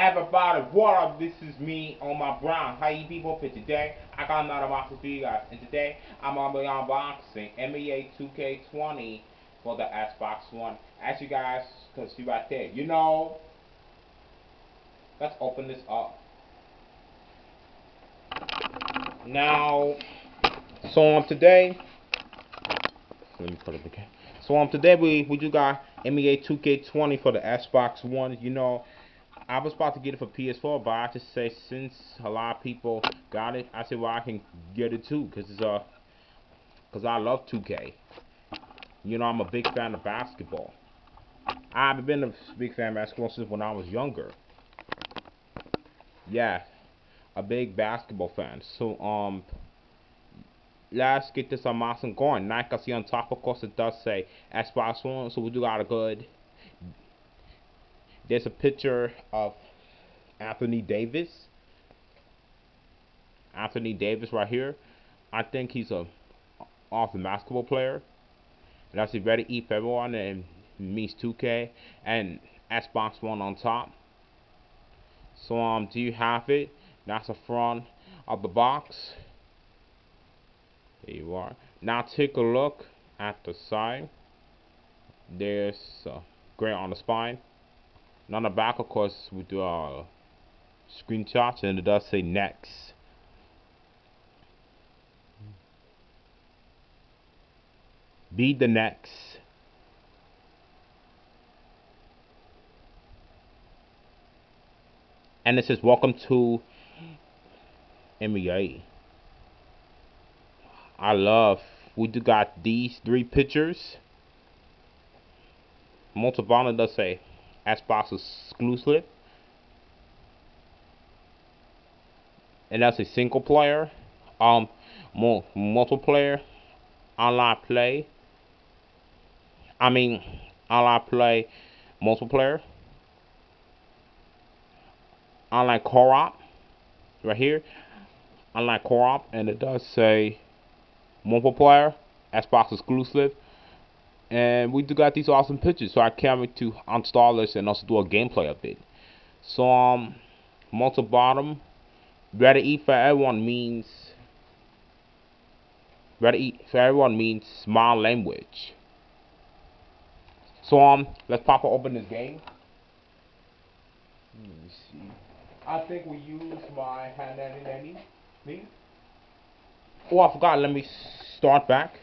Everybody, what up? This is me on my brown. How you people for today? I got another box for you guys. And today, I'm gonna be unboxing NBA 2K20 for the Xbox One. As you guys can see right there, let's open this up. Now, today, let me put it again. Today we do got NBA 2K20 for the Xbox One. I was about to get it for PS4, but I just say since a lot of people got it, I said well I can get it too, cause I love 2K. I'm a big fan of basketball. I've been a big fan of basketball since when I was younger. Yeah, a big basketball fan. Let's get this unboxing going. Now I can see on top, of course, it does say Xbox One, so we do got a good. There's a picture of Anthony Davis. Anthony Davis right here. I think he's a awesome basketball player. And that's ready to eat for everyone, and means 2K and Xbox One on top. Do you have it? That's the front of the box. There you are. Now take a look at the side. There's gray on the spine. And on the back, of course, we do screenshots, and it does say next. Be the next. And it says welcome to NBA. I love, we do got these three pictures. Multiple does say Xbox exclusive. And that's a single player, multiplayer, online play. I mean, online play, multiplayer, online co-op, right here, online co-op, and it does say multiplayer, Xbox exclusive, and we do got these awesome pictures. So I can't wait to install this and also do a gameplay of it. Multi-bottom, ready to eat for everyone means small language. Let's pop open this game. Let me see. I think we use my hand nanny me. Oh, I forgot. Let me start back.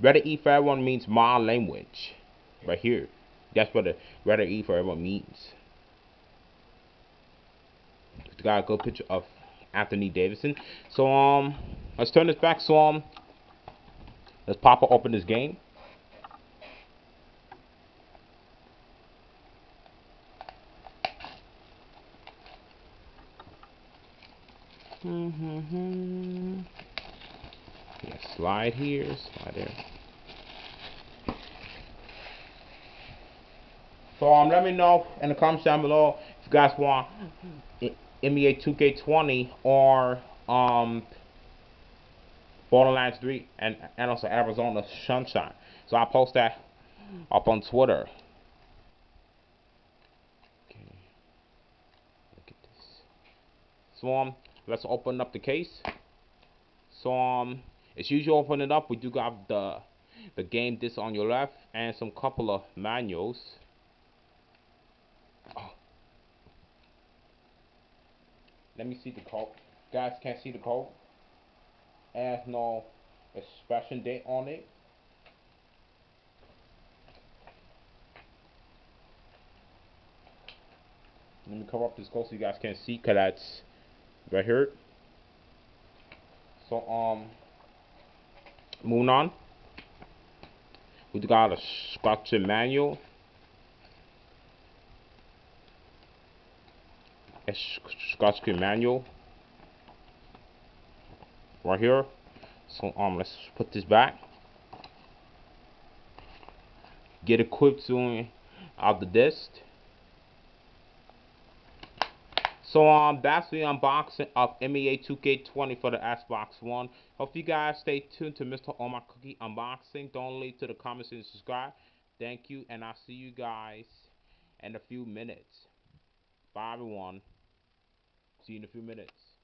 Ready to eat for everyone means my language. Right here. That's what the ready to eat for everyone means. We got a good picture of Anthony Davidson. Let's turn this back. Let's pop open this game. Yeah, slide here, slide there. Let me know in the comments down below if you guys want NBA 2K20 or Borderlands 3 and also Arizona Sunshine. So I'll post that up on Twitter. Okay, look at this. Let's open up the case. As usual, open it up. We do got the game disc on your left and some couple of manuals. Oh. Let me see the code. Guys can't see the code. And has no expiration date on it. Let me cover up this code so you guys can't see, cause that's right here. Moving on. We got a structure manual. A structure manual right here. Let's put this back. Get a quick zoom of the disc. That's the unboxing of NBA 2K20 for the Xbox One. Hope you guys stay tuned to Mr. Omar Cookie Unboxing. Don't leave to the comments and subscribe. Thank you, and I'll see you guys in a few minutes. Bye everyone. See you in a few minutes.